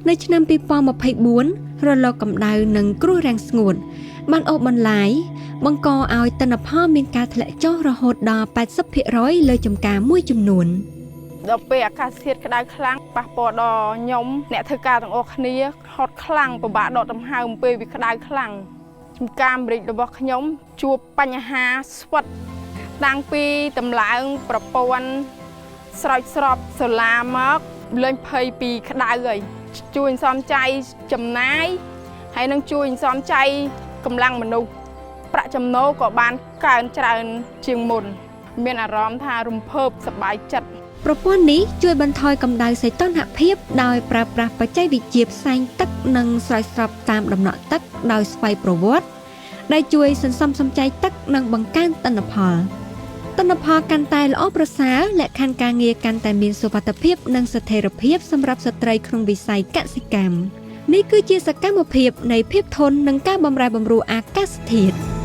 ในឆ្នាំ2024រលកកម្ដៅនិងគ្រោះរាំងស្ងួតបានអូសបន្លាយបង្កឲ្យទិន្នផលមានការធ្លាក់ចុះរហូតដល់ 80% លើចម្ការមួយចំនួនដល់ពេលអាកាសធាតុក្តៅខ្លាំងប៉ះពាល់ដល់ខ្ញុំអ្នកធ្វើការទាំងអស់គ្នាហត់ខ្លាំងពិបាកដកដង្ហើមពេលវាក្តៅខ្លាំងចម្ការអាមេរិករបស់ខ្ញុំជួបបញ្ហាស្វិតតាំងពីតម្លើងប្រព័ន្ធស្រោចស្រពសូឡាមកលេងភ័យពីក្តៅហើយជួយសំចៃចំណាយហើយនឹងជួយសំចៃកម្លាំងមនុស្សប្រាក់ចំណូលក៏បានកើនច្រើនជាងមុនមានអារម្មណ៍ថារំភើបសប្បាយចិត្តប្រព័ន្ធនេះជួយបន្ថយកម្ដៅសីតុណ្ហភាពដោយប្រើប្រាស់បច្ចេកវិទ្យាផ្សែងទឹកនិងស្រោចស្រពតាមដំណក់ទឹកដោយស្វ័យប្រវត្តិដែលជួយសន្សំសំចៃទឹកនិងបង្កើនទិន្នផលកាន់តែល្អប្រសើរលក្ខខណ្ឌការងារកាន់តែមានសុវត្ថិភាពនិងស្ថិរភាពសម្រាប់ស្ត្រីក្នុងវិស័យកសិកម្មនេះគឺជាសកម្មភាពនៃភាពធន់និងការបម្រែបម្រួលអាកាសធាតុ